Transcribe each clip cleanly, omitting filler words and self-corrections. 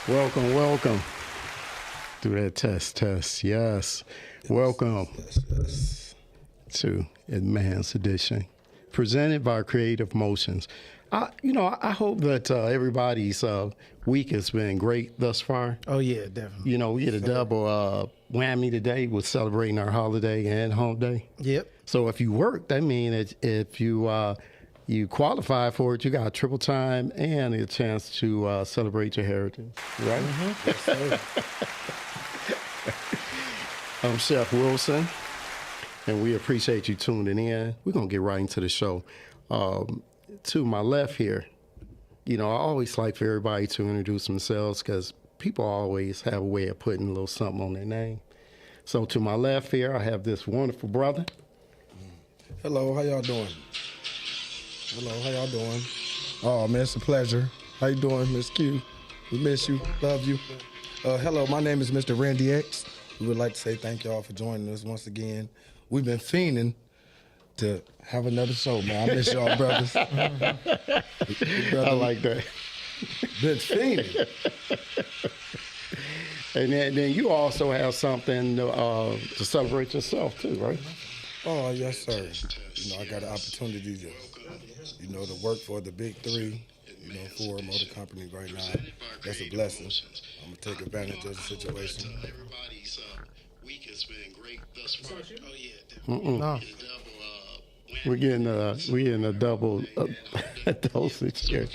Welcome, welcome. Do that test. Yes. Welcome to Advanced Edition, presented by Creative Motions. I hope that everybody's week has been great thus far. Oh, yeah, definitely. We get a double whammy today with celebrating our holiday and home day. Yep. So if you work, that means if you qualify for it, you got triple time and a chance to celebrate your heritage, right? Mm-hmm. Yes, sir. I'm Chef Wilson, and we appreciate you tuning in. We're going to get right into the show. To my left here, I always like for everybody to introduce themselves because people always have a way of putting a little something on their name. So to my left here, I have this wonderful brother. Hello, how y'all doing? Oh, man, it's a pleasure. How you doing, Miss Q? We miss you, love you. Hello, my name is Mr. Randy X. We would like to say thank y'all for joining us once again. We've been fiending to have another show, man. I miss y'all, brothers. I like that. Been fiending. And then you also have something to celebrate yourself too, right? Oh, yes, sir. I got an opportunity to work for the big three, Ford Motor Company right now. That's a blessing. I'm going to take advantage of the situation. Everybody's week has been great thus far. Oh, yeah. No. We're getting a double dosage here.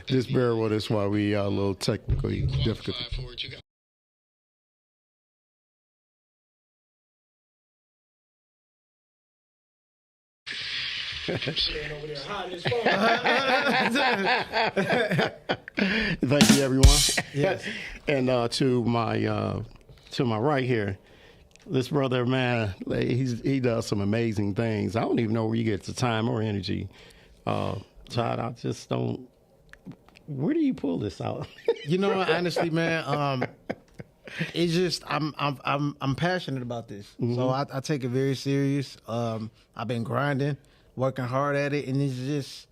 Just bear with us while we are a little technically difficult. Thank you, everyone. Yes. And to my right here, this brother, man, he does some amazing things. I don't even know where he gets the time or energy. Todd, I just don't. Where do you pull this out? Honestly, man, it's just I'm passionate about this, so I take it very serious. I've been grinding, working hard at it, and it's just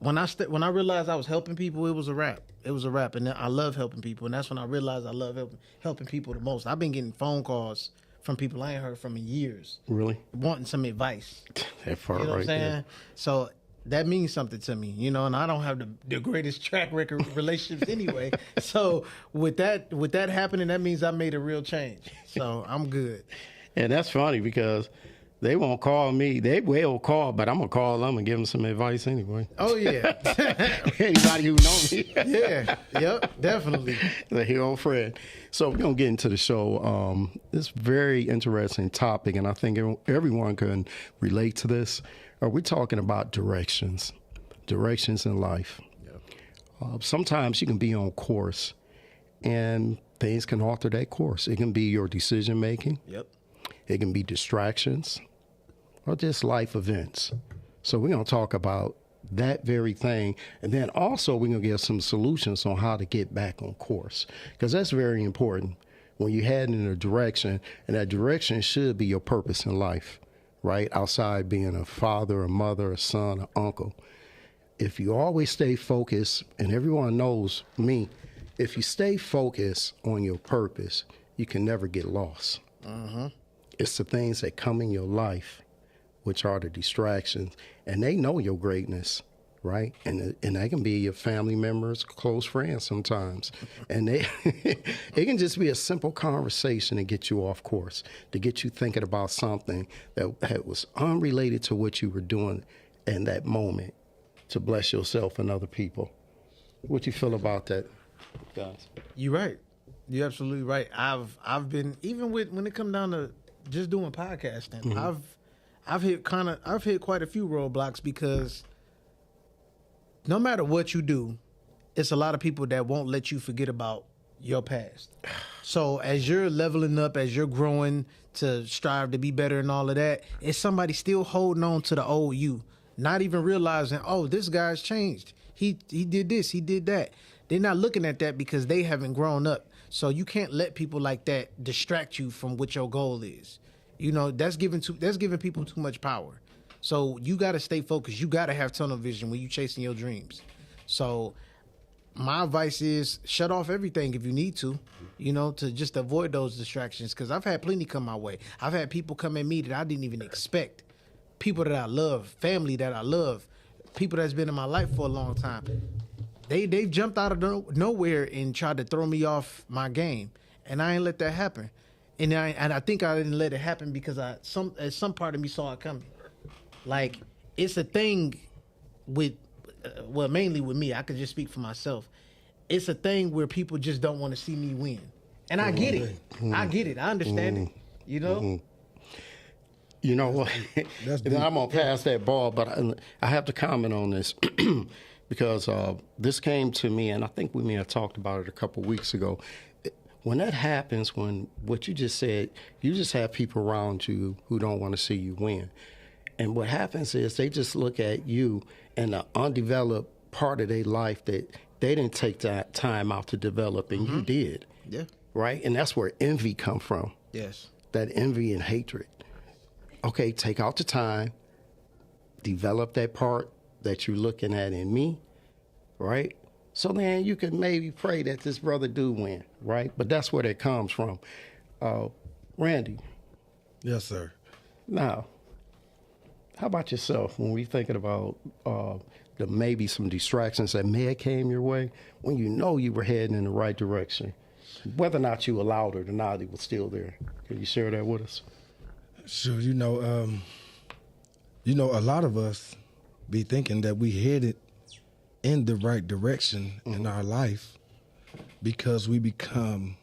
when I realized I was helping people, it was a wrap. It was a wrap, and I love helping people, and that's when I realized I love helping people the most. I've been getting phone calls from people I ain't heard from in years, Really? wanting some advice. That far You know what I'm right saying? there. So that means something to me, and I don't have the greatest track record relationships anyway. So with that happening, that means I made a real change. So I'm good. And that's funny because they won't call me. They will call, but I'm going to call them and give them some advice anyway. Oh yeah. Anybody who knows me. Yeah. Yep. Definitely. The hero friend. So we're going to get into the show. It's a very interesting topic, and I think everyone can relate to this. We're talking about directions in life. Yep. Sometimes you can be on course, and things can alter that course. It can be your decision making. Yep. It can be distractions or just life events. So we're going to talk about that very thing. And then also we're going to give some solutions on how to get back on course, because that's very important when you head in a direction, and that direction should be your purpose in life, right? Outside being a father, a mother, a son, an uncle. If you always stay focused, and everyone knows me, if you stay focused on your purpose, you can never get lost. It's the things that come in your life, which are the distractions, and they know your greatness, right? And they can be your family members, close friends sometimes. And it can just be a simple conversation to get you off course, to get you thinking about something that was unrelated to what you were doing in that moment, to bless yourself and other people. What you feel about that, guys? You're right. You're absolutely right. I've been, even when it comes down to just doing podcasting, I've hit quite a few roadblocks, because no matter what you do, it's a lot of people that won't let you forget about your past. So as you're leveling up, as you're growing to strive to be better and all of that, it's somebody still holding on to the old you, not even realizing, oh, this guy's changed. He did this, he did that. They're not looking at that because they haven't grown up. So you can't let people like that distract you from what your goal is. That's giving people too much power. So you got to stay focused. You got to have tunnel vision when you're chasing your dreams. So my advice is shut off everything if you need to, to just avoid those distractions. Because I've had plenty come my way. I've had people come at me that I didn't even expect. People that I love, family that I love, people that's been in my life for a long time. They've jumped out of nowhere and tried to throw me off my game, and I ain't let that happen. And I think I didn't let it happen because some part of me saw it coming. Like, it's a thing with, mainly with me. I could just speak for myself. It's a thing where people just don't want to see me win, and I get it. I get it. I understand it. You know what? And I'm gonna pass that ball, but I have to comment on this because this came to me, and I think we may have talked about it a couple weeks ago. When that happens, when what you just said, you just have people around you who don't want to see you win. And what happens is they just look at you and the undeveloped part of their life that they didn't take that time out to develop, and you did. Yeah. Right? And that's where envy come from. Yes. That envy and hatred. Okay, take out the time, develop that part that you're looking at in me, right? So then you can maybe pray that this brother do win, right? But that's where that comes from. Randy. Yes, sir. Now, how about yourself when we thinking about the maybe some distractions that may have came your way when you know you were heading in the right direction? Whether or not you allowed it or not, it was still there. Can you share that with us? Sure. A lot of us be thinking that we headed in the right direction in our life because we become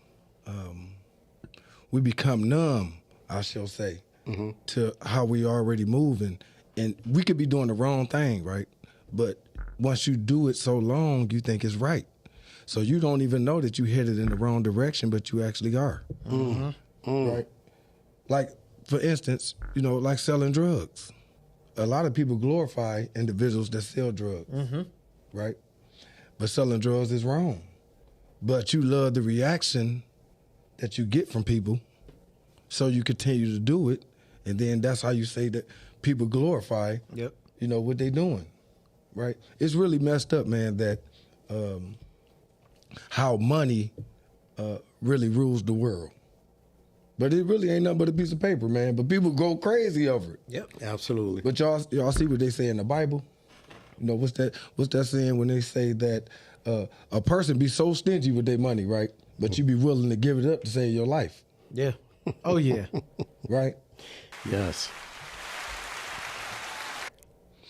numb, I shall say, to how we already moving. And we could be doing the wrong thing, right? But once you do it so long, you think it's right. So you don't even know that you headed in the wrong direction, but you actually are. Right? Like, for instance, like selling drugs. A lot of people glorify individuals that sell drugs, right? But selling drugs is wrong. But you love the reaction that you get from people, so you continue to do it, and then that's how you say that people glorify, what they doing, right? It's really messed up, man, that how money really rules the world. But it really ain't nothing but a piece of paper, man. But people go crazy over it. Yep, absolutely. But y'all see what they say in the Bible? What's that saying when they say that a person be so stingy with their money, right? But you be willing to give it up to save your life. Yeah. Oh, yeah. Right? Yes.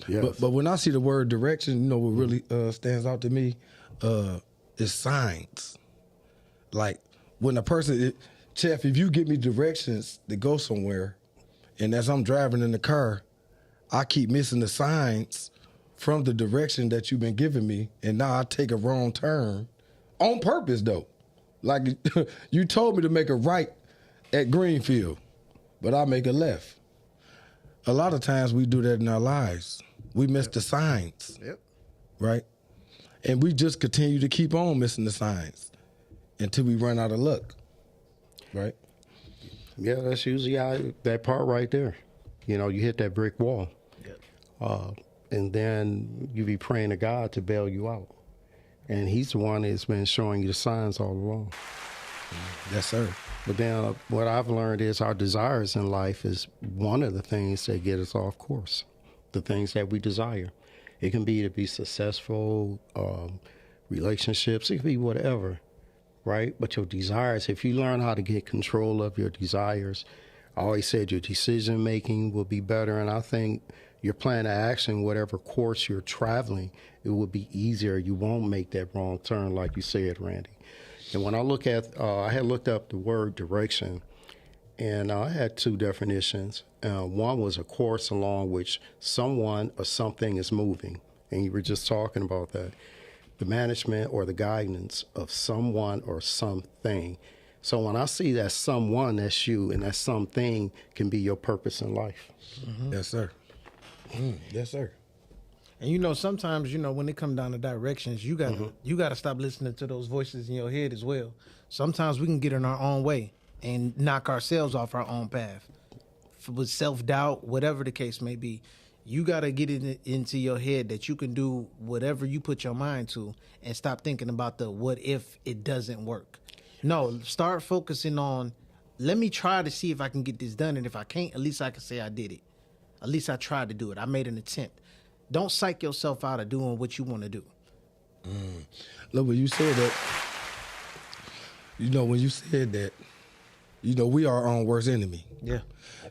Yes. But when I see the word direction, what really stands out to me is signs. Like when a person... Chef, if you give me directions to go somewhere, and as I'm driving in the car, I keep missing the signs from the direction that you've been giving me, and now I take a wrong turn on purpose, though. Like, you told me to make a right at Greenfield, but I make a left. A lot of times we do that in our lives. We miss the signs, right? And we just continue to keep on missing the signs until we run out of luck. Right. Yeah, that's usually that part right there. You hit that brick wall. And then you be praying to God to bail you out. And he's the one that's been showing you the signs all along. Yes, sir. But then what I've learned is our desires in life is one of the things that get us off course, the things that we desire. It can be to be successful, relationships, it can be whatever. Right? But your desires, if you learn how to get control of your desires, I always said your decision making will be better. And I think your plan of action, whatever course you're traveling, it will be easier. You won't make that wrong turn like you said, Randy. And when I look at, I had looked up the word direction, and I had two definitions. One was a course along which someone or something is moving. And you were just talking about that. The management or the guidance of someone or something. So when I see that someone, that's you, and that something can be your purpose in life. Yes, sir. Yes, sir. And sometimes when it comes down to directions, you gotta stop listening to those voices in your head as well. Sometimes we can get in our own way and knock ourselves off our own path with self-doubt, whatever the case may be. you got to get it into your head that you can do whatever you put your mind to and stop thinking about the what if it doesn't work. No, start focusing on, let me try to see if I can get this done. And if I can't, at least I can say I did it. At least I tried to do it. I made an attempt. Don't psych yourself out of doing what you want to do. Look, when you said that, when you said that, we are our own worst enemy. Yeah.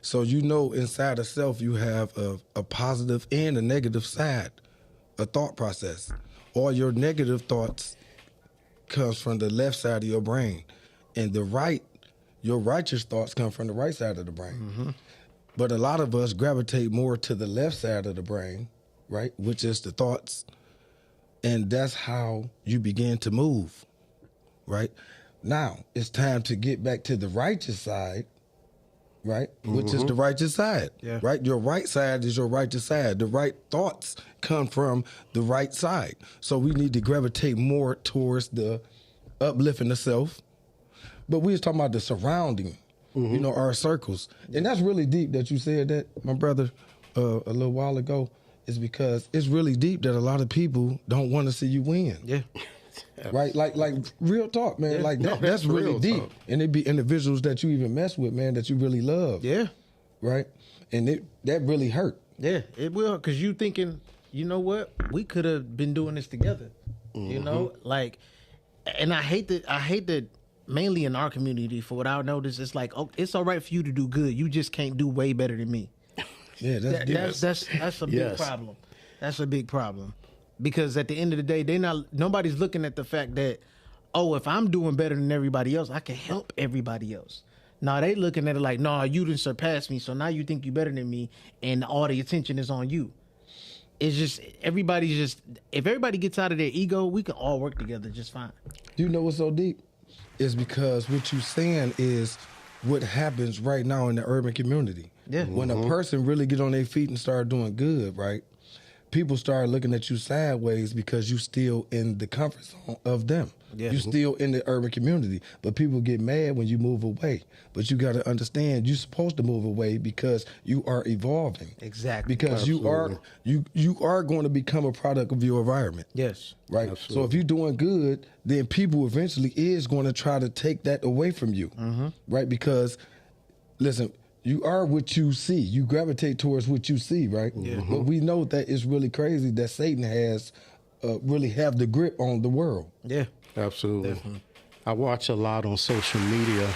So inside of self you have a positive and a negative side, a thought process. All your negative thoughts comes from the left side of your brain, and your righteous thoughts come from the right side of the brain. Mm-hmm. But a lot of us gravitate more to the left side of the brain, right, which is the thoughts, and that's how you begin to move, right? Now it's time to get back to the righteous side, right? Which is the righteous side, right? Your right side is your righteous side. The right thoughts come from the right side. So we need to gravitate more towards the uplifting the self. But we was talking about the surrounding, our circles. And that's really deep that you said that, my brother, a little while ago, is because it's really deep that a lot of people don't want to see you win. Yeah. Right, like real talk, man. Yeah. Like No, that's really real deep, talk. and it be individuals that you even mess with, man, that you really love. Yeah. Right, and that really hurt. Yeah, it will, because you thinking, you know what, we could have been doing this together. You know, like, and I hate that mainly in our community, for what I notice, it's like, oh, it's all right for you to do good, you just can't do way better than me. Yeah, That's a big problem. That's a big problem. Because at the end of the day, nobody's looking at the fact that, oh, if I'm doing better than everybody else, I can help everybody else. Now they looking at it like, no, you didn't surpass me, so now you think you better than me, and all the attention is on you. It's just, if everybody gets out of their ego, we can all work together just fine. You know what's so deep? It's because what you saying is what happens right now in the urban community. Yeah. When a person really get on their feet and start doing good, right? People start looking at you sideways because you still in the comfort zone of them. Yeah. You still in the urban community, but people get mad when you move away. But you got to understand, you're supposed to move away because you are evolving. Exactly. Because you are going to become a product of your environment. Yes. Right. Absolutely. So if you're doing good, then people eventually is going to try to take that away from you. Right. Because listen, you are what you see. You gravitate towards what you see, right? Yeah. But we know that it's really crazy that Satan has really have the grip on the world. Yeah. Absolutely. Definitely. I watch a lot on social media,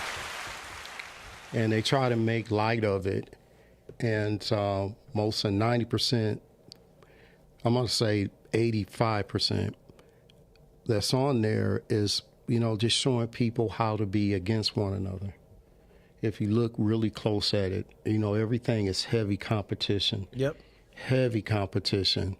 and they try to make light of it. And most of 90%, I'm going to say 85%, that's on there is, just showing people how to be against one another. If you look really close at it, everything is heavy competition. Yep. Heavy competition.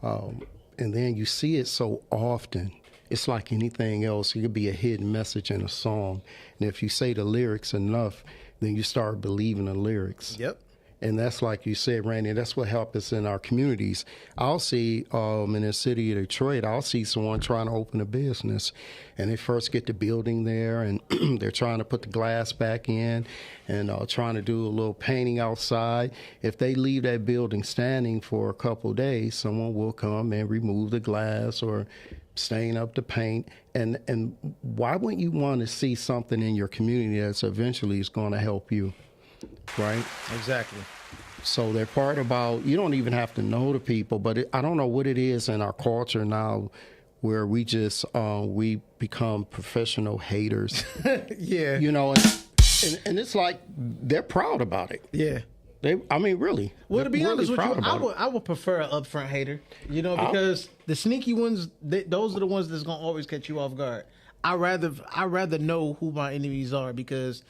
And then you see it so often. It's like anything else. It could be a hidden message in a song. And if you say the lyrics enough, then you start believing the lyrics. Yep. And that's like you said, Randy, that's what helps us in our communities. I'll see in the city of Detroit, I'll see someone trying to open a business, and they first get the building there, and they're trying to put the glass back in and trying to do a little painting outside. If they leave that building standing for a couple of days, someone will come and remove the glass or stain up the paint. And why wouldn't you want to see something in your community that's eventually is going to help you? Right? Exactly. So they're part about, you don't even have to know the people, but I don't know what it is in our culture now where we just, we become professional haters, Yeah. and it's like they're proud about it. Yeah. Really. Well, to be they're honest really with you, proud about I would prefer an upfront hater, because the sneaky ones, those are the ones that's gonna always catch you off guard. I rather know who my enemies are, because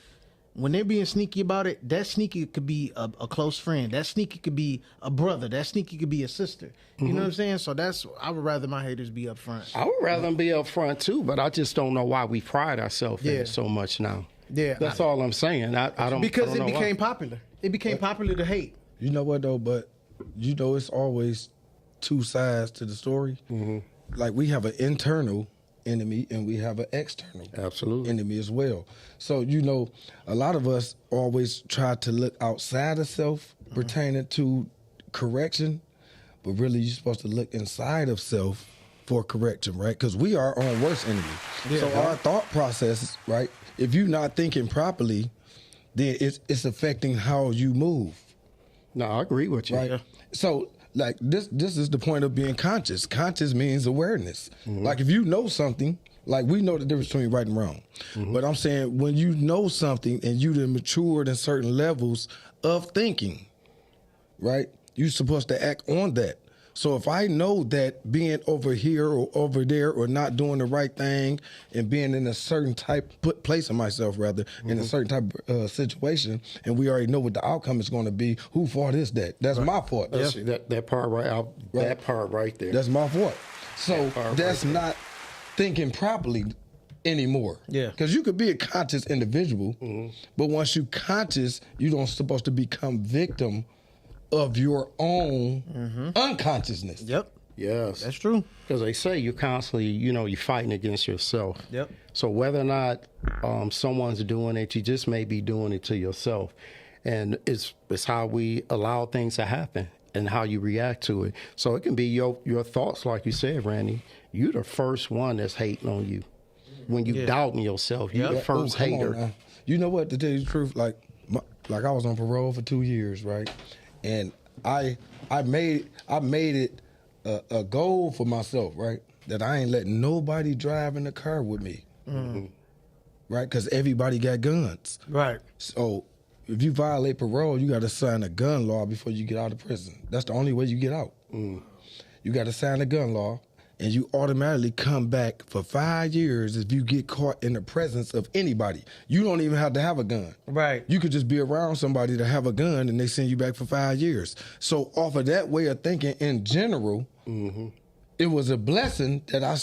when they're being sneaky about it, that sneaky could be a close friend. That sneaky could be a brother. That sneaky could be a sister. You know what I'm saying? So I would rather my haters be up front. I would rather them be up front too, but I just don't know why we pride ourselves in it so much now. Yeah. That's all I'm saying. I don't Because I don't it know became why. popular. It became popular to hate. You know what though? But it's always two sides to the story. Like we have an internal enemy and we have an external Absolutely. enemy as well. So a lot of us always try to look outside of self pertaining to correction, but really you're supposed to look inside of self for correction, right? Because we are our own worst enemy. Yeah. So our thought process, right? If you're not thinking properly, then it's affecting how you move, No, I agree with you. right? Yeah. So like this is the point of being conscious. Conscious means awareness. Like if you know something, like we know the difference between right and wrong. But I'm saying when you know something and you've matured in certain levels of thinking, right? You're supposed to act on that. So if I know that being over here or over there or not doing the right thing and being in a certain place of myself rather, in a certain type of situation, and we already know what the outcome is going to be, who fault is that? That's my fault. That's, that part right out. That part right there. That's my fault. So part that's right there. not thinking properly anymore. Yeah. Because you could be a conscious individual, but once you conscious, you don't supposed to become victim of your own unconsciousness. Yep. Yes. That's true. Because they say you're constantly, you're fighting against yourself. Yep. So whether or not someone's doing it, you just may be doing it to yourself. And it's how we allow things to happen and how you react to it. So it can be your thoughts, like you said, Randy. You're the first one that's hating on you. When you doubting yourself, you're the first Come on hater. now. You know what? To tell you the truth, like I was on parole for 2 years, right? And I made it a goal for myself, right? That I ain't letting nobody drive in the car with me, right? Because everybody got guns. Right. So if you violate parole, you got to sign a gun law before you get out of prison. That's the only way you get out. You got to sign a gun law, and you automatically come back for 5 years if you get caught in the presence of anybody. You don't even have to have a gun. Right. You could just be around somebody to have a gun, and they send you back for 5 years. So off of that way of thinking in general, it was a blessing that I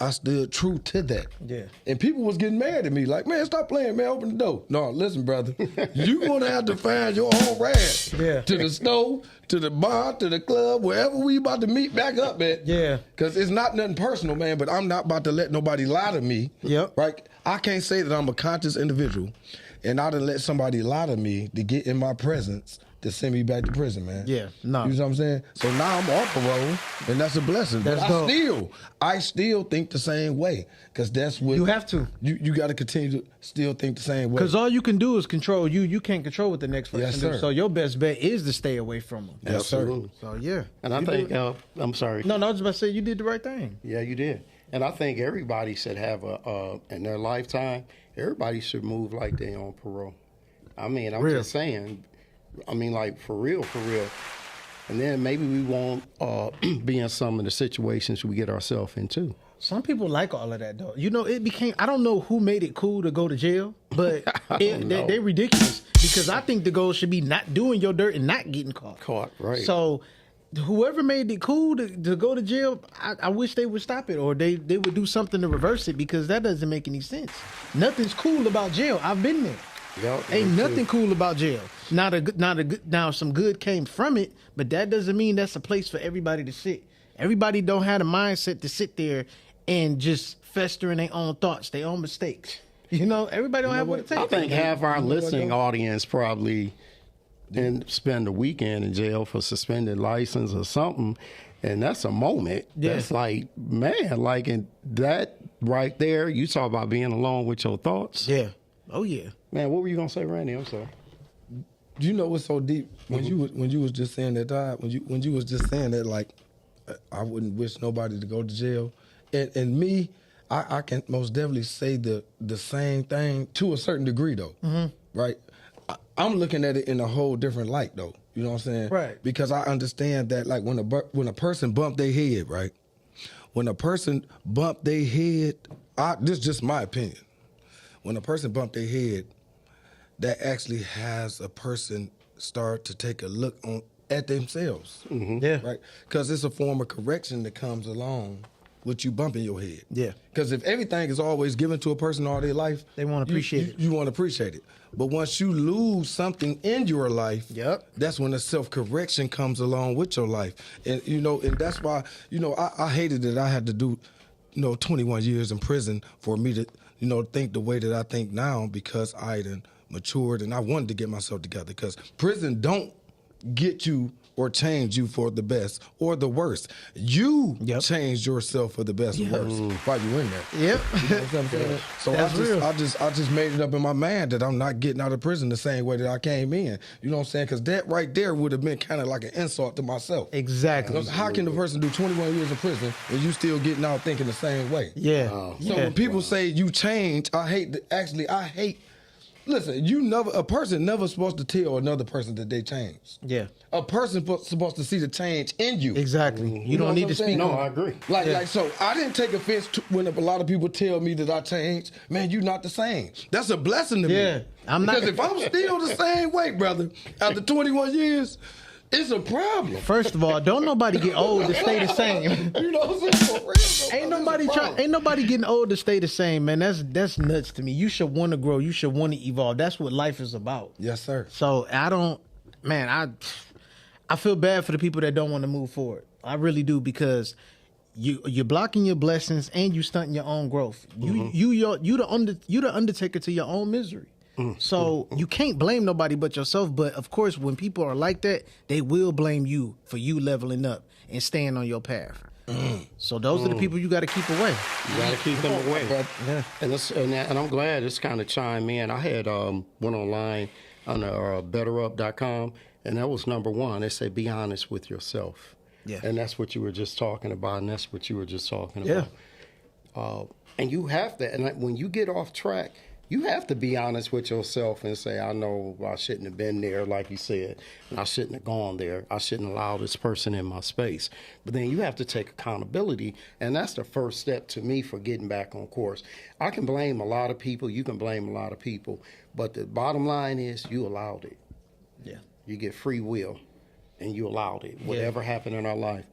stood true to that. Yeah. And people was getting mad at me, like, man, stop playing, man, open the door. No, listen, brother, you're going to have to find your own ride. Yeah. To the store, to the bar, to the club, wherever we about to meet back up at. Yeah. Because it's not nothing personal, man, but I'm not about to let nobody lie to me. Yep. Right? I can't say that I'm a conscious individual, and I done let somebody lie to me to get in my presence to send me back to prison, man. Yeah, no. You know what I'm saying? So now I'm off parole, and that's a blessing. That's but dope. I still think the same way, because that's what You have to. You got to continue to still think the same way. Because all you can do is control you. You can't control what the next person Yes, do. sir. So your best bet is to stay away from them. Yes, sir. Absolutely. So yeah. And I You think, do- I'm sorry. no, I was about to say you did the right thing. Yeah, you did. And I think everybody should have in their lifetime, everybody should move like they on parole. I mean, I'm Real. just saying, like for real. And then maybe we won't be in some of the situations we get ourselves into. Some people like all of that though. It became. I don't know who made it cool to go to jail, but they ridiculous because I think the goal should be not doing your dirt and not getting caught. Caught, right. So whoever made it cool to go to jail, I wish they would stop it or they would do something to reverse it because that doesn't make any sense. Nothing's cool about jail. I've been there. Yep, Ain't me too. nothing cool about jail. Now some good came from it, but that doesn't mean that's a place for everybody to sit. Everybody don't have the mindset to sit there and just fester in their own thoughts, their own mistakes. Everybody don't have what it takes. I think half our listening audience probably didn't spend a weekend in jail for suspended license or something. And that's a moment. Yeah. That's like, man, like in that right there, you talk about being alone with your thoughts. Yeah. Oh yeah. Man, what were you gonna say, Randy? I'm sorry. You know what's so deep when you was just saying that, Todd, when you was just saying that, like, I wouldn't wish nobody to go to jail, and me, I can most definitely say the same thing to a certain degree though, right? I'm looking at it in a whole different light though. You know what I'm saying? Right. Because I understand that, like, when a person bump their head, right? When a person bump their head, this is just my opinion. When a person bump their head, that actually has a person start to take a look at themselves. Yeah. Right? Because it's a form of correction that comes along with you bumping your head. Yeah. Because if everything is always given to a person all their life, They wanna appreciate it. You want to appreciate it. But once you lose something in your life, Yep. that's when the self-correction comes along with your life. And, and that's why, I hated that I had to do, 21 years in prison for me to, think the way that I think now because I done matured and I wanted to get myself together. Because prison don't get you or change you for the best or the worst. You Yep. changed yourself for the best or worst while you in there. Yep. You know what I'm saying? So That's real. I just made it up in my mind that I'm not getting out of prison the same way that I came in. You know what I'm saying? Because that right there would have been kind of like an insult to myself. Exactly. Because how can the person do 21 years in prison and you still getting out thinking the same way? Yeah. So yeah. when people say you change, I hate. Listen, a person never supposed to tell another person that they changed. Yeah. A person supposed to see the change in you. Exactly. You don't know need what to I'm speak. saying? No, on I it. agree. Like, so I didn't take offense to when a lot of people tell me that I changed. Man, you not the same. That's a blessing to Yeah, me. I'm not- Because if I'm still the same way, brother, after 21 years, it's a problem. First of all, don't nobody get old to stay the same. You know what I'm saying? For real, Ain't nobody getting old to stay the same, man. That's nuts to me. You should want to grow. You should want to evolve. That's what life is about. Yes, sir. So I feel bad for the people that don't want to move forward. I really do, because you're blocking your blessings and you stunting your own growth. You the undertaker to your own misery. So you can't blame nobody but yourself. But of course, when people are like that, they will blame you for you leveling up and staying on your path. So those are the people you got to keep away. You got to keep them away. Yeah. And I'm glad it's kind of chimed in. I had went online on betterup.com, and that was number one. They said, be honest with yourself. Yeah. And that's what you were just talking about, and that's what you were just talking Yeah. about. And you have to, and when you get off track, you have to be honest with yourself and say, I know I shouldn't have been there, like you said, and I shouldn't have gone there. I shouldn't allow this person in my space. But then you have to take accountability, and that's the first step to me for getting back on course. I can blame a lot of people. You can blame a lot of people. But the bottom line is you allowed it. Yeah. You get free will, and you allowed it. Whatever happened in our life.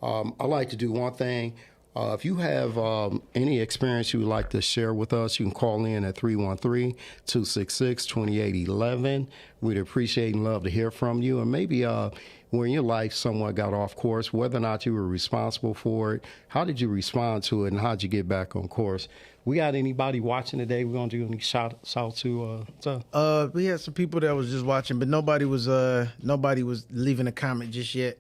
I like to do one thing. If you have any experience you would like to share with us, you can call in at 313-266-2811. We'd appreciate and love to hear from you. And maybe where in your life someone got off course, whether or not you were responsible for it, how did you respond to it, and how did you get back on course? We got anybody watching today? We're going to do any shout to? We had some people that was just watching, but nobody was leaving a comment just yet.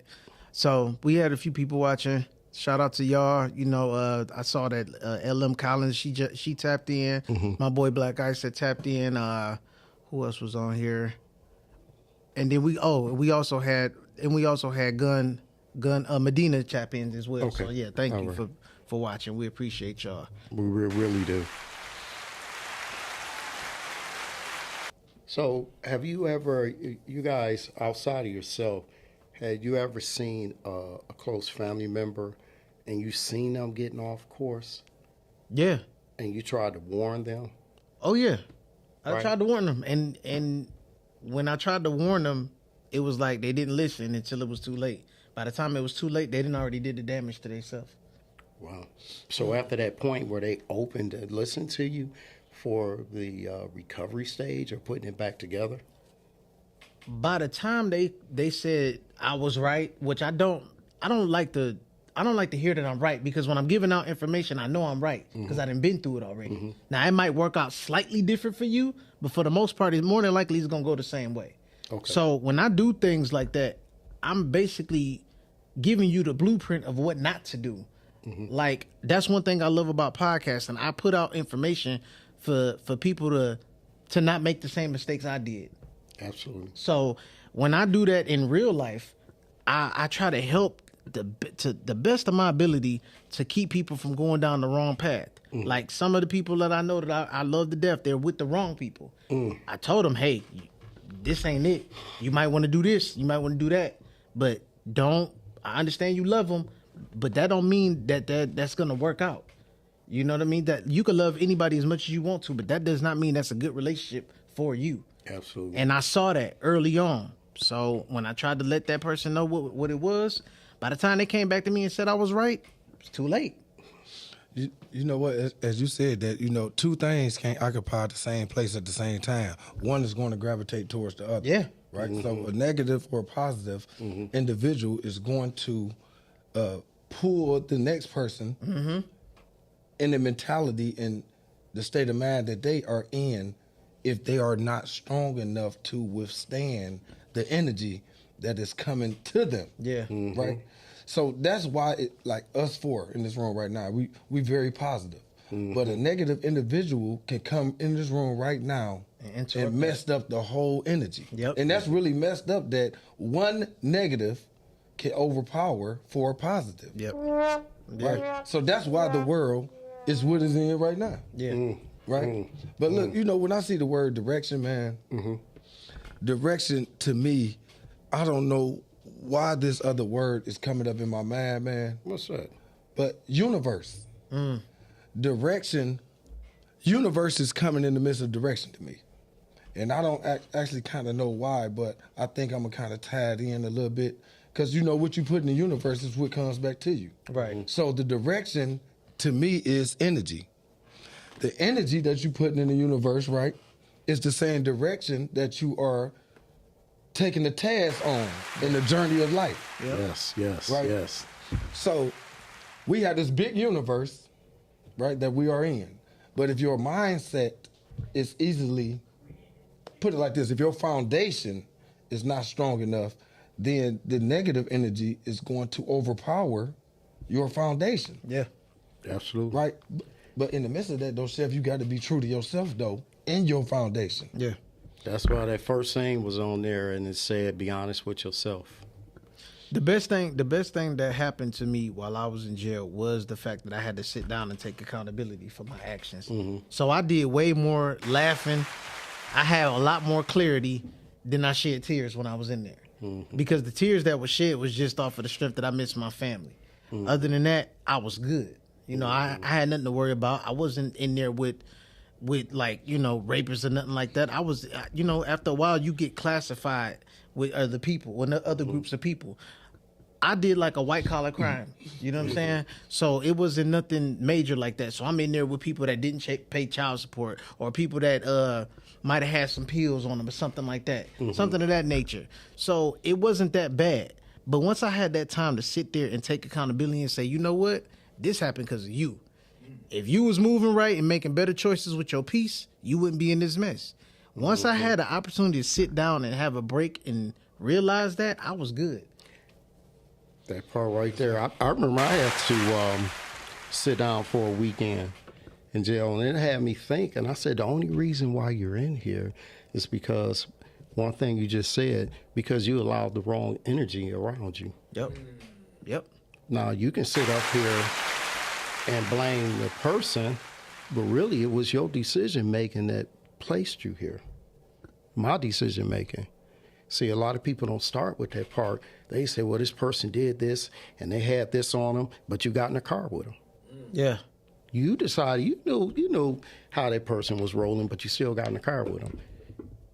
So we had a few people watching. Shout out to y'all. You know, I saw that LM Collins, she tapped in. Mm-hmm. My boy Black Ice had tapped in. Who else was on here? And then we also had Gun Medina tap in as well. Okay. So yeah, thank All you right. for watching. We appreciate y'all. We really do. So, have you ever, you guys outside of yourself, had you ever seen a close family member and you seen them getting off course Yeah. and you tried to warn them? Oh yeah, I Right. tried to warn them, and when I tried to warn them, it was like they didn't listen until it was too late. By the time it was too late, they didn't already did the damage to themselves. Wow. So after that point, were they open to listen to you for the recovery stage or putting it back together? By the time they said I was right, which I don't like to hear that I'm right, because when I'm giving out information, I know I'm right because I done been through it already. Now it might work out slightly different for you, but for the most part, it's more than likely it's gonna go the same way. Okay. So when I do things like that, I'm basically giving you the blueprint of what not to do. Like, that's one thing I love about podcasting. I put out information for people to not make the same mistakes I did. Absolutely. So when I do that in real life, I try to help to the best of my ability to keep people from going down the wrong path. Like some of the people that I know that I love to death, they're with the wrong people. I told them, hey, this ain't it. You might want to do this. You might want to do that. But I understand you love them, but that don't mean that's going to work out. You know what I mean? That you can love anybody as much as you want to, but that does not mean that's a good relationship for you. Absolutely. And I saw that early on. So when I tried to let that person know what it was, by the time they came back to me and said I was right, it's too late. You know what? As you said that, two things can't occupy the same place at the same time. One is going to gravitate towards the other. Yeah. Right. So a negative or a positive individual is going to pull the next person in the mentality and the state of mind that they are in, if they are not strong enough to withstand the energy that is coming to them. Yeah. Right. So that's why, like us four in this room right now, we very positive. But a negative individual can come in this room right now and messed up the whole energy. Yep. And that's really messed up that one negative can overpower 4 positive. Yep. Right. So that's why the world is what it's in right now. Yeah. Right. But look, you know, when I see the word direction, man, direction to me, I don't know why this other word is coming up in my mind, man. What's that? But universe. Direction, universe is coming in the midst of direction to me. And I don't actually kind of know why, but I think I'm going to kind of tie it in a little bit. Because, you know, what you put in the universe is what comes back to you. Right. So the direction to me is energy. The energy that you're putting in the universe, right, is the same direction that you are taking the task on in the journey of life. Yes, yes, Right. yes. So we have this big universe, right, that we are in. But if your mindset is easily, put it like this, if your foundation is not strong enough, then the negative energy is going to overpower your foundation. Yeah. Absolutely. Right? But in the midst of that, though, Chef, you got to be true to yourself, though, in your foundation. Yeah. That's why that first thing was on there, and it said, "Be honest with yourself." The best thing that happened to me while I was in jail was the fact that I had to sit down and take accountability for my actions. So I did way more laughing. I had a lot more clarity than I shed tears when I was in there. Because the tears that were shed was just off of the strength that I missed my family. Other than that, I was good. You know, I had nothing to worry about. I wasn't in there with like, you know, rapists or nothing like that. I was, you know, after a while you get classified with other people, with other groups of people. I did like a white collar crime. You know what I'm saying? So it wasn't nothing major like that. So I'm in there with people that didn't pay child support, or people that might have had some pills on them or something like that. Something of that nature. So it wasn't that bad. But once I had that time to sit there and take accountability and say, you know what? This happened because of you. If you was moving right and making better choices with your peace, you wouldn't be in this mess. Once I had the opportunity to sit down and have a break and realize that, I was good. That part right there. I remember I had to sit down for a weekend in jail, and it had me think. And I said, the only reason why you're in here is because one thing you just said, because you allowed the wrong energy around you. Yep. Now, you can sit up here and blame the person, but really it was your decision making that placed you here. My decision making. See, a lot of people don't start with that part. They say, well, this person did this and they had this on them, but you got in a car with them. Yeah. You decided, you knew how that person was rolling, but you still got in the car with them.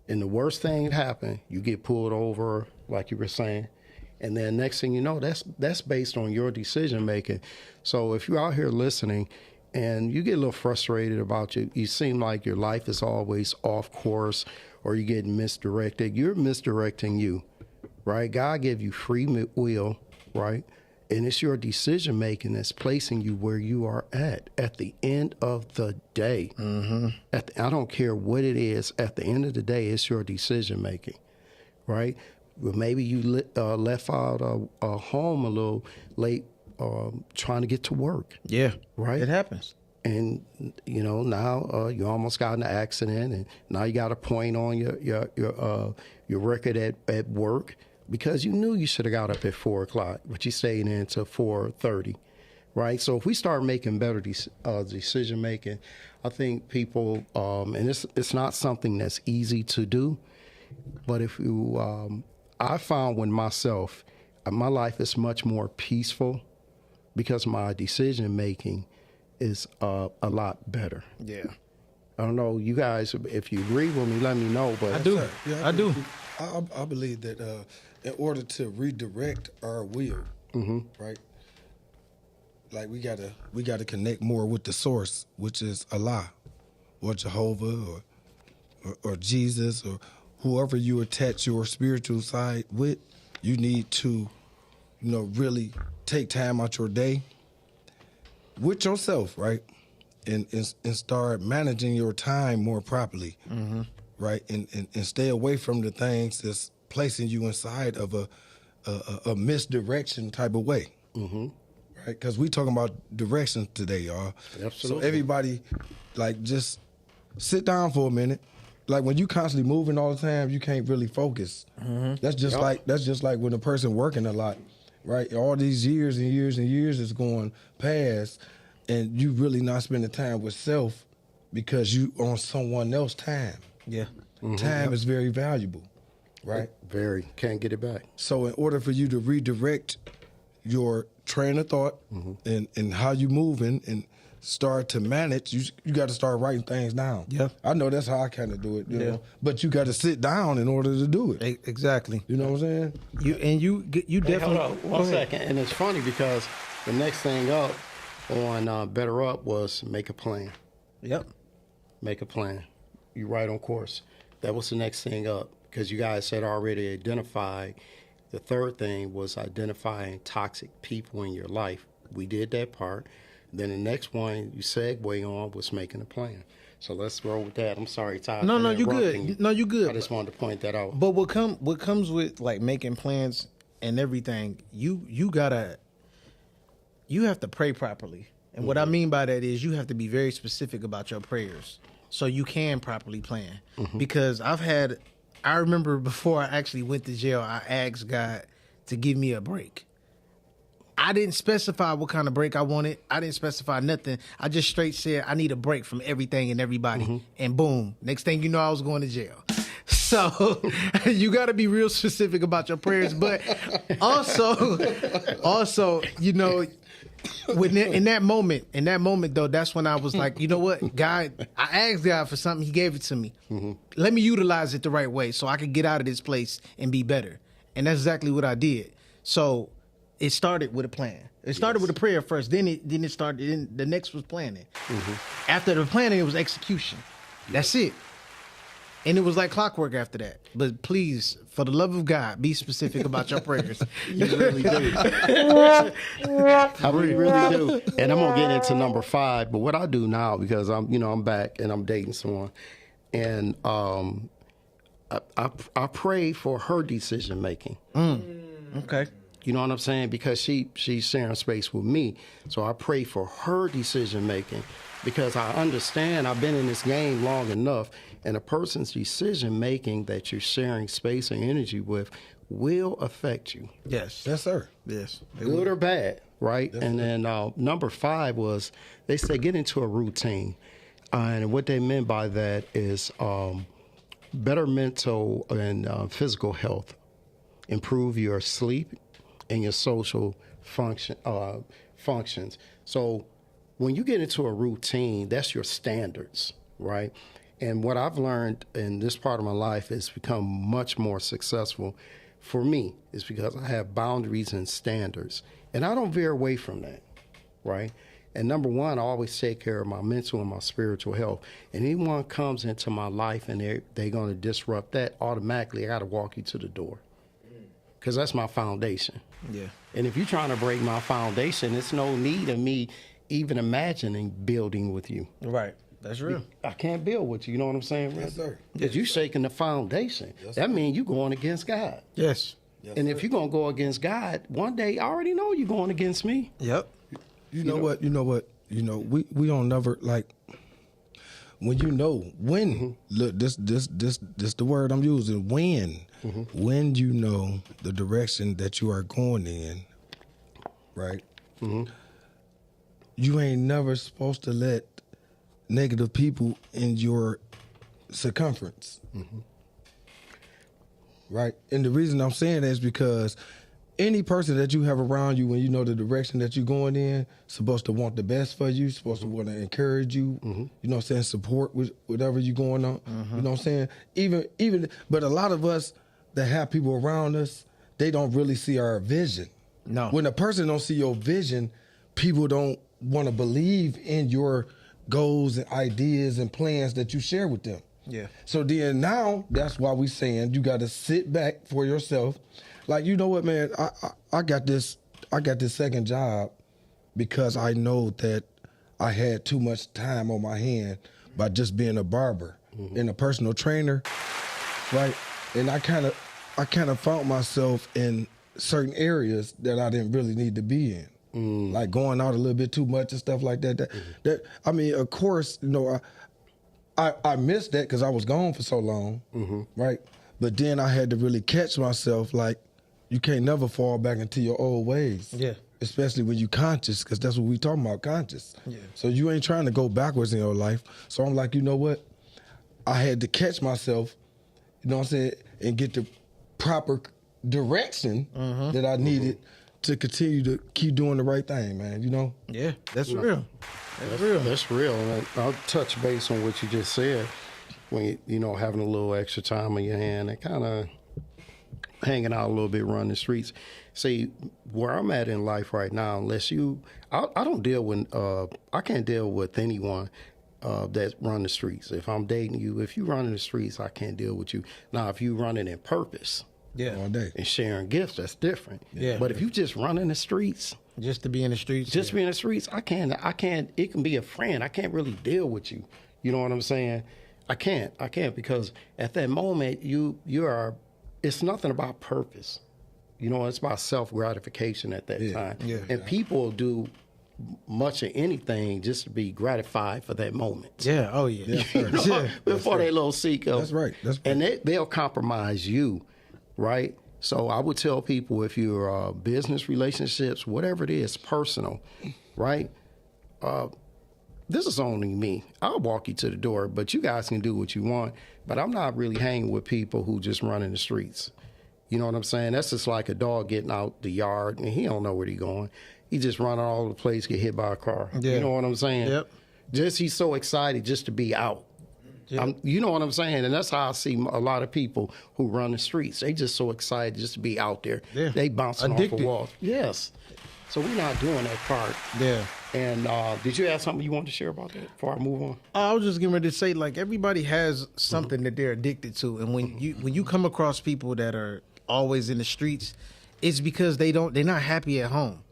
And the worst thing that happened, you get pulled over, like you were saying. And then next thing you know, that's based on your decision making. So if you're out here listening and you get a little frustrated about you seem like your life is always off course or you're getting misdirected, you're misdirecting you, right? God gave you free will, right? And it's your decision making that's placing you where you are at the end of the day. I don't care what it is. At the end of the day, it's your decision making, right? Well, maybe you left out a home a little late trying to get to work. Yeah. Right? It happens. And, you know, now you almost got in an accident, and now you got a point on your record at work because you knew you should have got up at 4 o'clock, but you stayed in until 4:30, right? So if we start making better decision making, I think people, and it's not something that's easy to do, but if you, I found with myself, my life is much more peaceful because my decision making is a lot better. Yeah. I don't know, you guys, if you agree with me, let me know. But I do. Yeah, I do. I believe that in order to redirect our will, right? Like we gotta connect more with the source, which is Allah, or Jehovah, or Jesus, or whoever you attach your spiritual side with. You need to, really take time out your day with yourself, right? And start managing your time more properly, right? And stay away from the things placing you inside of a misdirection type of way. Mm-hmm. Right? Because we talking about directions today, y'all. Absolutely. So everybody, like, just sit down for a minute. Like, when you constantly moving all the time, you can't really focus. That's just like when a person working a lot, right? All these years and years and years is going past, and you really not spending time with self because you on someone else's time. Yeah. Time is very valuable, right? Very. Can't get it back. So in order for you to redirect your train of thought and how you moving and start to manage, you got to start writing things down. Yeah. I know that's how I kind of do it, you know. But you got to sit down in order to do it. Exactly. You know what I'm saying? You definitely. Hold on 1 second. And it's funny because the next thing up on Better Up was make a plan. Yep. Make a plan. You right on course. That was the next thing up because you guys had already identified. The third thing was identifying toxic people in your life. We did that part. Then the next one you segue on was making a plan. So let's roll with that. I'm sorry, Todd. No, for you interrupting good. No, you good. I just wanted to point that out. But what comes with like making plans and everything, you have to pray properly. And what I mean by that is you have to be very specific about your prayers so you can properly plan. Because I remember before I actually went to jail, I asked God to give me a break. I didn't specify what kind of break I wanted. I didn't specify nothing. I just straight said I need a break from everything and everybody. And boom, next thing you know, I was going to jail. So you got to be real specific about your prayers. But also, you know, in that moment though, that's when I was like, you know what, God, I asked God for something, He gave it to me. Let me utilize it the right way so I could get out of this place and be better. And that's exactly what I did. So it started with a plan. It started with a prayer first. Then it started. Then the next was planning. After the planning, it was execution. That's it. And it was like clockwork after that. But please, for the love of God, be specific about your prayers. You really do. I really do. And I'm gonna get into number 5. But what I do now, because I'm back and I'm dating someone, and I pray for her decision making. Okay. You know what I'm saying? Because she's sharing space with me. So I pray for her decision making because I understand I've been in this game long enough, and a person's decision making that you're sharing space and energy with will affect you. Yes. Yes, sir. Yes. Good or bad, right? And then number 5 was they said get into a routine. And what they meant by that is better mental and physical health, improve your sleep and your social functions. So when you get into a routine, that's your standards, right? And what I've learned in this part of my life is become much more successful for me is because I have boundaries and standards. And I don't veer away from that, right? And number 1, I always take care of my mental and my spiritual health. And anyone comes into my life and they're going to disrupt that, automatically I got to walk you to the door because that's my foundation. Yeah. And if you're trying to break my foundation, it's no need of me even imagining building with you. Right. That's real. I can't build with you. You know what I'm saying? Yes, sir. Because you're shaking the foundation. That means you're going against God. Yes. And if you're going to go against God, one day I already know you're going against me. Yep. You know what? We don't never like when look, this the word I'm using, when you know the direction that you are going in, right? You ain't never supposed to let negative people in your circumference. Right? And the reason I'm saying that is because any person that you have around you when you know the direction that you're going in, supposed to want the best for you, supposed to want to encourage you, you know what I'm saying, support with whatever you're going on. You know what I'm saying? Even but a lot of us that have people around us, they don't really see our vision. No. When a person don't see your vision, people don't want to believe in your goals and ideas and plans that you share with them. Yeah. So then now that's why we saying you got to sit back for yourself. Like, you know what, man, I got this second job because I know that I had too much time on my hand by just being a barber and a personal trainer, right? And I kind of I kind of found myself in certain areas that I didn't really need to be in. Like going out a little bit too much and stuff like that. That I mean, of course, you know, I missed that because I was gone for so long, right? But then I had to really catch myself, like, you can't never fall back into your old ways. Yeah. Especially when you conscious, because that's what we talking about, conscious. Yeah. So you ain't trying to go backwards in your life. So I'm like, you know what? I had to catch myself, you know what I'm saying, and get the proper direction that I needed to continue to keep doing the right thing, man, you know? Yeah, that's real. That's real. That's real. And I'll touch base on what you just said. When you know, having a little extra time on your hand and kind of hanging out a little bit, running the streets. See, where I'm at in life right now, unless I don't deal with, I can't deal with anyone that run the streets. If I'm dating you, if you run in the streets, I can't deal with you. Now, if you running in purpose, All day. and sharing gifts, that's different. Yeah. But if you just run in the streets, Just to be in the streets. just be in the streets, I can't, it can be a friend. I can't really deal with you. You know what I'm saying? I can't because at that moment, you are, it's nothing about purpose. You know, it's about self-gratification at that time. Yeah. And people do much of anything just to be gratified for that moment. Yeah, oh yeah. You know, Yeah. before they little seek of. That's right. That's right. And they'll compromise you, right? So I would tell people, if you're business relationships, whatever it is, personal, right? This is only me. I'll walk you to the door, but you guys can do what you want. But I'm not really hanging with people who just run in the streets. You know what I'm saying? That's just like a dog getting out the yard and he don't know where he going. He just run all over the place, get hit by a car. Yeah. You know what I'm saying? Yep. Just he's so excited just to be out. You know what I'm saying? And that's how I see a lot of people who run the streets. They just so excited just to be out there. Yeah. They bouncing off Addicted. the walls. Yes. So we're not doing that part. Yeah. And did you have something you wanted to share about that before I move on? I was just getting ready to say, like, everybody has something that they're addicted to, and when you come across people that are always in the streets, it's because they're not happy at home.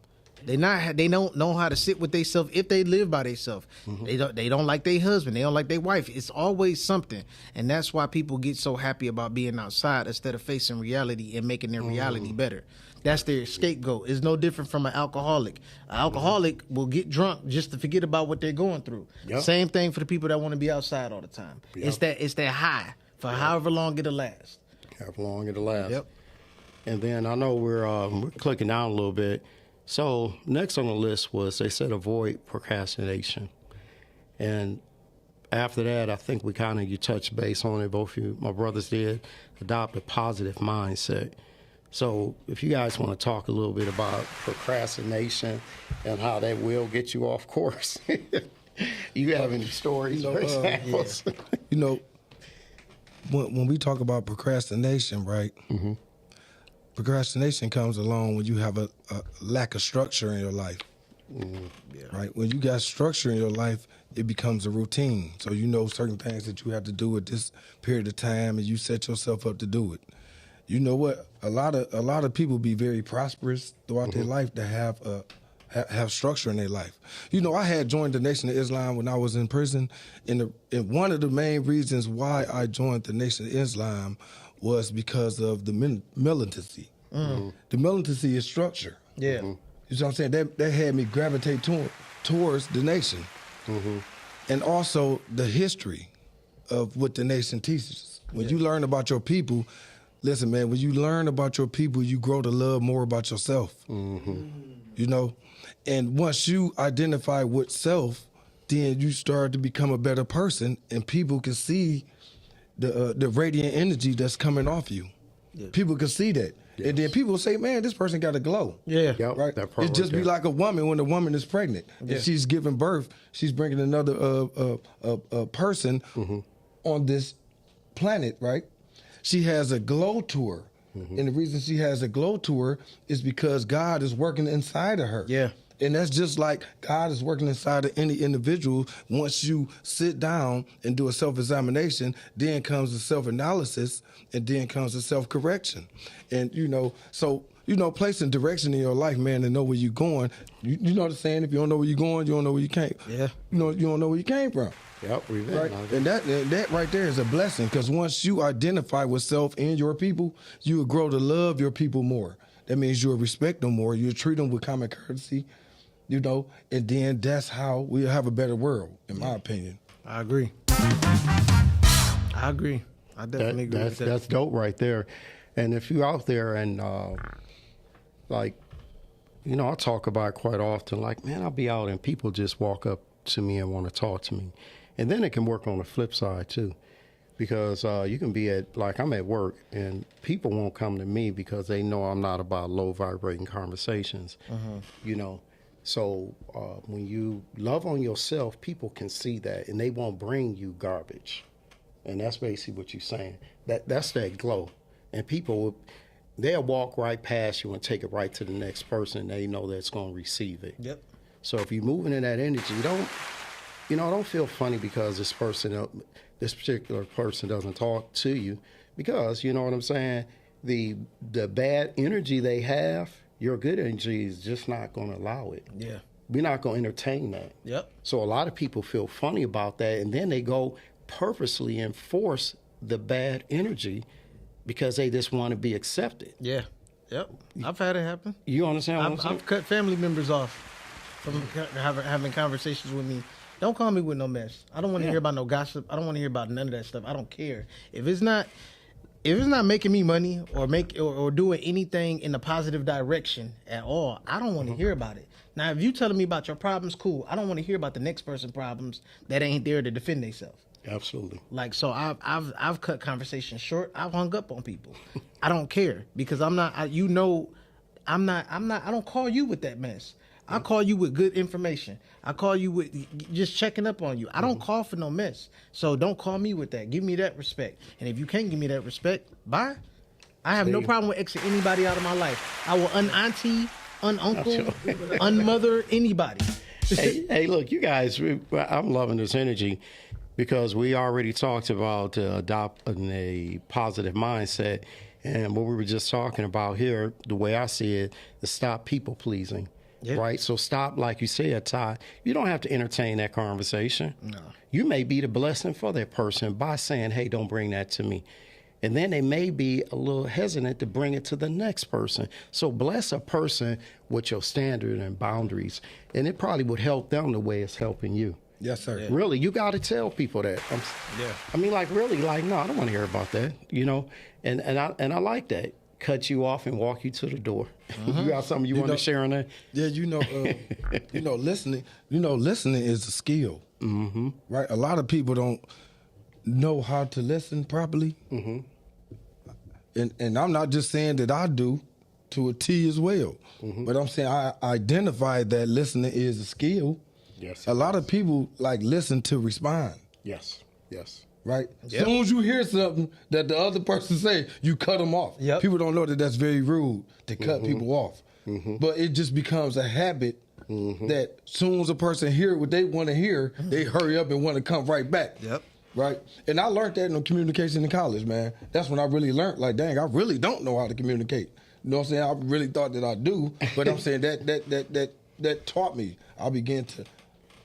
They don't know how to sit with themselves if they live by themselves. They don't like their husband. They don't like their wife. It's always something, and that's why people get so happy about being outside instead of facing reality and making their reality better. That's their scapegoat. It's no different from an alcoholic. An alcoholic will get drunk just to forget about what they're going through. Yep. Same thing for the people that want to be outside all the time. Yep. It's that high for however long it'll last. How long it'll last. Yep. And then I know we're clicking down a little bit. So next on the list was, they said, avoid procrastination. And after that, I think you touched base on it. Both of you, my brothers, did adopt a positive mindset. So if you guys want to talk a little bit about procrastination and how that will get you off course. You have any stories or examples? You know, when we talk about procrastination, right? Procrastination comes along when you have a lack of structure in your life, right? When you got structure in your life, it becomes a routine. So you know certain things that you have to do at this period of time, and you set yourself up to do it. You know what? A lot of people be very prosperous throughout their life to have structure in their life. You know, I had joined the Nation of Islam when I was in prison, and one of the main reasons why I joined the Nation of Islam was because of the militancy. The militancy is structure. Yeah. You know what I'm saying? That had me gravitate towards the nation. And also the history of what the nation teaches. When you learn about your people, listen, man, when you learn about your people, you grow to love more about yourself. You know? And once you identify with self, then you start to become a better person, and people can see the radiant energy that's coming off you. People can see that. Yes. And then people say, man, this person got a glow. Yeah. Yep, Right? that part It just right be there. like a woman when a woman is pregnant. Yeah. And she's giving birth, she's bringing another person on this planet, right? She has a glow to her. And the reason she has a glow to her is because God is working inside of her. Yeah. And that's just like God is working inside of any individual. Once you sit down and do a self-examination, then comes the self-analysis, and then comes the self-correction. And, you know, so placing direction in your life, man, and know where you're going. You know the saying, if you don't know where you're going, you don't know where you came. Yeah. You don't know where you came from. Yep, we've Right, and that right there is a blessing, because once you identify with self and your people, you will grow to love your people more. That means you'll respect them more. You'll treat them with common courtesy, and then that's how we'll have a better world, in my opinion. I agree. I definitely agree with that. That's dope right there. And if you're out there and I talk about it quite often, like, man, I'll be out and people just walk up to me and want to talk to me. And then it can work on the flip side too, because you can be I'm at work and people won't come to me because they know I'm not about low vibrating conversations, So when you love on yourself, people can see that and they won't bring you garbage. And that's basically what you're saying. That's that glow. And people, they'll walk right past you and take it right to the next person, and they know that's going to receive it. Yep. So if you're moving in that energy, don't feel funny because this particular person doesn't talk to you, because, you know what I'm saying, the bad energy they have, your good energy is just not going to allow it. Yeah. We're not going to entertain that. Yep. So a lot of people feel funny about that, and then they go purposely enforce the bad energy because they just want to be accepted. Yeah. Yep. I've had it happen. You understand what I'm saying? I've cut family members off from having conversations with me. Don't call me with no mess. I don't want to hear about no gossip. I don't want to hear about none of that stuff. I don't care. If it's not making me money or doing anything in a positive direction at all, I don't want to hear about it. Now, if you telling me about your problems, cool. I don't want to hear about the next person's problems that ain't there to defend themselves. Absolutely. So I've cut conversations short. I've hung up on people. I don't care, because I don't call you with that mess. I call you with good information. I call you with just checking up on you. I don't call for no mess. So don't call me with that. Give me that respect. And if you can't give me that respect, bye. I have no problem with exiting anybody out of my life. I will un-auntie, un-uncle, un-mother anybody. Hey, look, you guys, I'm loving this energy, because we already talked about adopting a positive mindset. And what we were just talking about here, the way I see it, is stop people pleasing. Yeah. Right? So stop, like you said, Ty. You don't have to entertain that conversation. No. You may be the blessing for that person by saying, hey, don't bring that to me. And then they may be a little hesitant to bring it to the next person. So bless a person with your standard and boundaries. And it probably would help them the way it's helping you. Yes, sir. Yeah. Really, you got to tell people that. I mean, really, no, I don't want to hear about that, And I like that. Cut you off and walk you to the door. You got something you want to share on that? Yeah, listening. Listening is a skill, right? A lot of people don't know how to listen properly, and I'm not just saying that I do to a T as well, but I'm saying I identify that listening is a skill. Yes. A lot of people listen to respond. Yes. Right? Yep. As soon as you hear something that the other person say, you cut them off. Yep. People don't know that that's very rude to cut people off. But it just becomes a habit that as soon as a person hear what they want to hear, they hurry up and want to come right back. Yep. Right? And I learned that in communication in college, man. That's when I really learned, dang, I really don't know how to communicate. You know what I'm saying? I really thought that I do, but I'm saying that taught me. I began to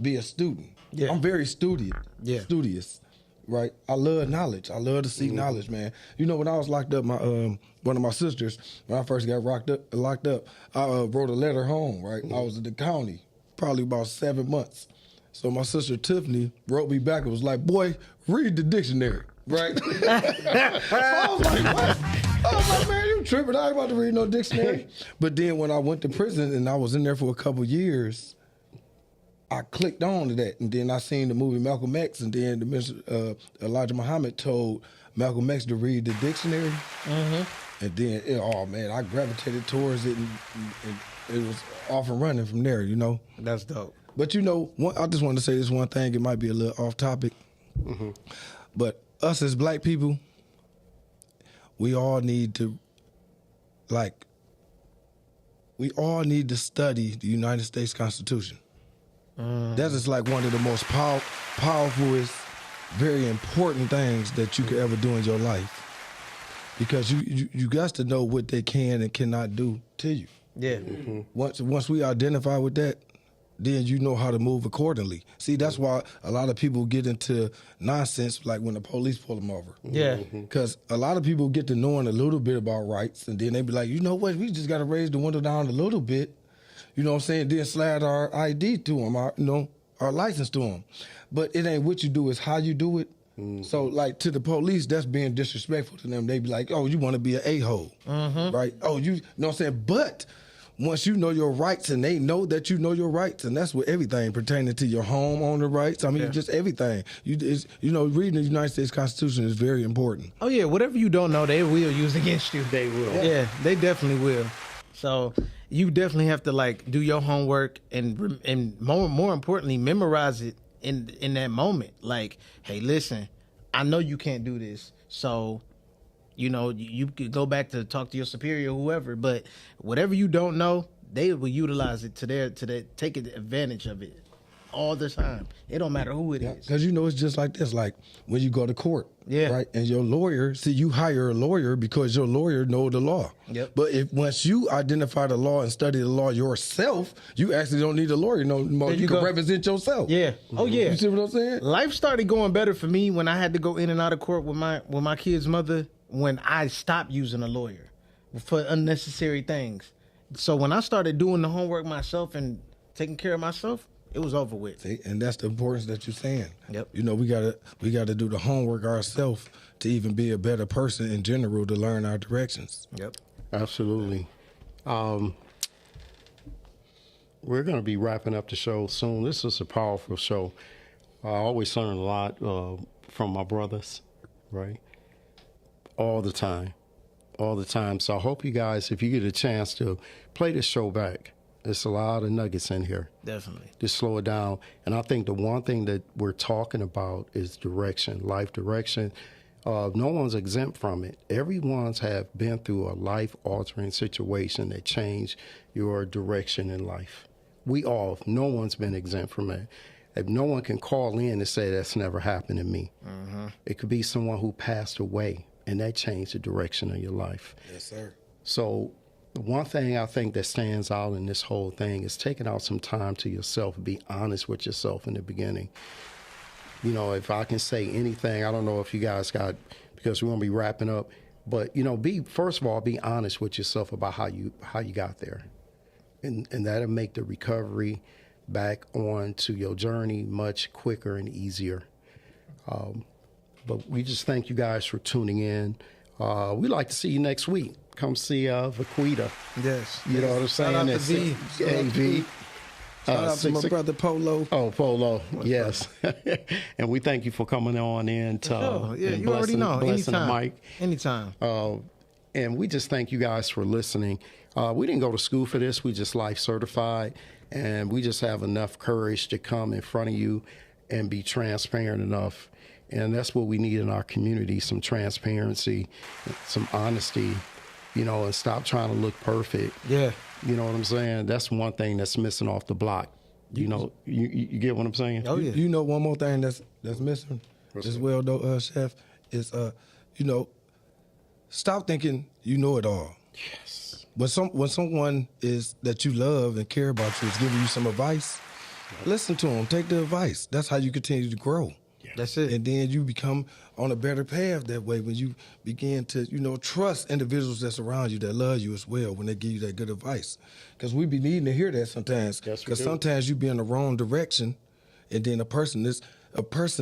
be a student. Yeah. I'm very studious. Right, I love knowledge. I love to seek knowledge, man. When I was locked up, one of my sisters, when I first got locked up, I wrote a letter home. Right, I was in the county, probably about 7 months. So my sister Tiffany wrote me back and was like, "Boy, read the dictionary." Right. So I was like, "What?" I was like, "Man, you tripping? I ain't about to read no dictionary." But then when I went to prison and I was in there for a couple years, I clicked on to that, and then I seen the movie Malcolm X, and then Elijah Muhammad told Malcolm X to read the dictionary, and then I gravitated towards it, and it was off and running from there. That's dope. But I just wanted to say this one thing. It might be a little off topic, but us as black people, we all need to study the United States Constitution. That is one of the most powerful, very important things that you could ever do in your life. because you got to know what they can and cannot do to you. Yeah. Once we identify with that, then you know how to move accordingly. See, that's why a lot of people get into nonsense, like when the police pull them over. Yeah. Because a lot of people get to knowing a little bit about rights, and then they be like, you know what, we just got to raise the window down a little bit. You know what I'm saying? Then slide our ID to them, our license to them. But it ain't what you do, it's how you do it. So, like, to the police, that's being disrespectful to them. They be like, oh, you want to be an a-hole, right? Oh, you know what I'm saying? But once you know your rights and they know that you know your rights, and that's what everything pertaining to your homeowner rights. I mean, just everything. Reading the United States Constitution is very important. Oh yeah, whatever you don't know, they will use against you. They will. Yeah, they definitely will. So you definitely have to like do your homework and more importantly, memorize it in that moment. Like, hey, listen, I know you can't do this, so you could go back to talk to your superior or whoever. But whatever you don't know, they will utilize it to their take advantage of it all the time. It don't matter who it is. Because it's just like this, like when you go to court, Yeah. right? And your lawyer, you hire a lawyer because your lawyer know the law. Yep. But once you identify the law and study the law yourself, you actually don't need a lawyer no more. There you You can go. represent yourself. Yeah. Oh yeah. You see what I'm saying? Life started going better for me when I had to go in and out of court with my kid's mother when I stopped using a lawyer for unnecessary things. So when I started doing the homework myself and taking care of myself, it was over with. See, and that's the importance that you're saying. Yep. We gotta do the homework ourselves to even be a better person in general, to learn our directions. Yep. Absolutely. We're going to be wrapping up the show soon. This is a powerful show. I always learn a lot from my brothers, right? All the time. So I hope you guys, if you get a chance to play this show back, there's a lot of nuggets in here. Definitely. Just slow it down. And I think the one thing that we're talking about is direction, life direction. No one's exempt from it. Everyone's have been through a life-altering situation that changed your direction in life. No one's been exempt from it. If no one can call in and say that's never happened to me. It could be someone who passed away, and that changed the direction of your life. Yes, sir. So the one thing I think that stands out in this whole thing is taking out some time to yourself, be honest with yourself in the beginning. If I can say anything, I don't know if you guys got, because we're going to be wrapping up, but, first of all, be honest with yourself about how you got there. And that'll make the recovery back on to your journey much quicker and easier. But we just thank you guys for tuning in. We'd like to see you next week. Come see Vaquita. Yes. You know what I'm saying? Shout out to V. V. Shout out to my brother Polo. Oh, Polo. Yes. And we thank you for coming on in. Oh, yeah, and you already know. blessing Anytime. the mic. Anytime. And we just thank you guys for listening. We didn't go to school for this. We just life certified. And we just have enough courage to come in front of you and be transparent enough. And that's what we need in our community, some transparency, some honesty, and stop trying to look perfect. Yeah. You know what I'm saying? That's one thing that's missing off the block. You get what I'm saying? Oh, yeah. You know, one more thing that's missing as well, though, Chef, is stop thinking you know it all. Yes. When someone is that you love and care about you is giving you some advice, listen to them. Take the advice. That's how you continue to grow. That's it. And then you become on a better path that way when you begin to, trust individuals that's around you that love you as well when they give you that good advice. Because we be needing to hear that sometimes. Yes, we Because do. sometimes you be in the wrong direction, and then a person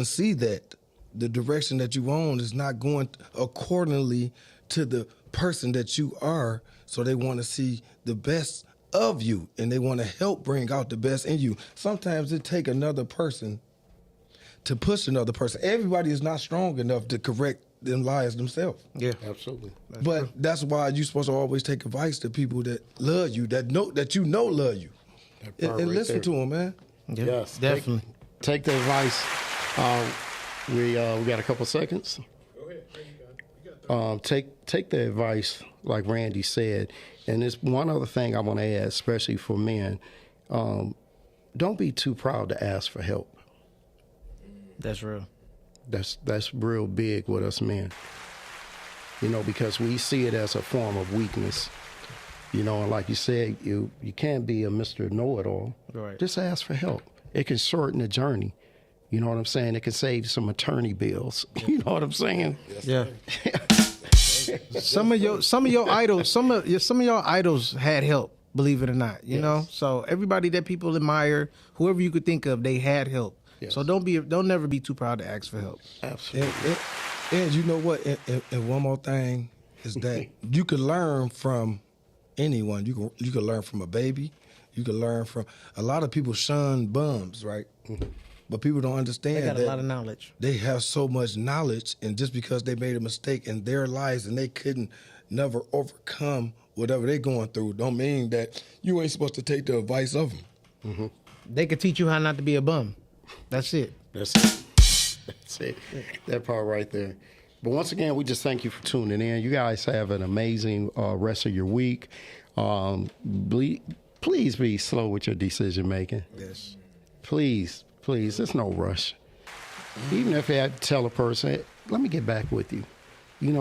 see that the direction that you on is not going accordingly to the person that you are, so they want to see the best of you, and they want to help bring out the best in you. Sometimes it take another person to push another person. Everybody is not strong enough to correct them lies themselves. Yeah. Absolutely. That's why you're supposed to always take advice to people that love you, that love you, That part and right listen there. to them, man. Yeah. Yes. Definitely. Take the advice. We got a couple seconds. Go ahead. Take the advice, like Randy said. And there's one other thing I want to add, especially for men. Don't be too proud to ask for help. That's real. That's real big with us men. because we see it as a form of weakness. And like you said, you can't be a Mr. Know-it-all. Right. Just ask for help. It can shorten the journey. You know what I'm saying? It can save some attorney bills. You know what I'm saying? Yeah. Some of your idols, some of your idols had help, believe it or not. You know? So everybody that people admire, whoever you could think of, they had help. Yes. So don't never be too proud to ask for help. Absolutely. And you know what? And one more thing is that you can learn from anyone. You can learn from a baby. You can learn from a lot of people shun bums, right? But people don't understand They got that a lot of knowledge. they have so much knowledge, and just because they made a mistake in their lives and they couldn't never overcome whatever they're going through, don't mean that you ain't supposed to take the advice of them. They could teach you how not to be a bum. That's it. That's it. That's it. That part right there. But once again, we just thank you for tuning in. You guys have an amazing rest of your week. Please be slow with your decision making. Yes. Please, there's no rush. Even if you had to tell a person, let me get back with you.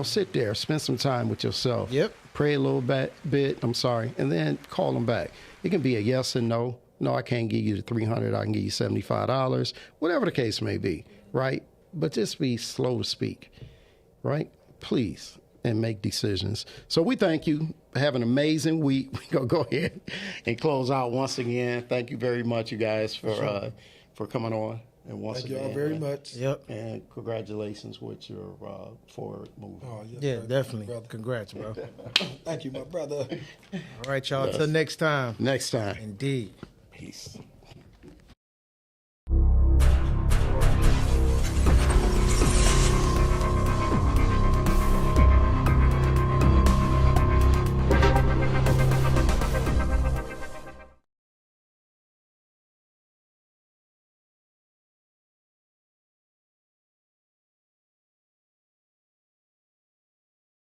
Sit there, spend some time with yourself. Yep. Pray a little bit, and then call them back. It can be a yes and no. No, I can't give you the $300. I can give you $75. Whatever the case may be, right? But just be slow to speak, right? Please, and make decisions. So we thank you. Have an amazing week. We're going to go ahead and close out once again. Thank you very much, you guys, for coming on. And once Thank again, y'all very much. Yep. and congratulations with your forward move. Oh, yes, Yeah, sir. definitely. Brother. Congrats, bro. Thank you, my brother. All right, y'all. Till next time. Next time. Indeed. Peace.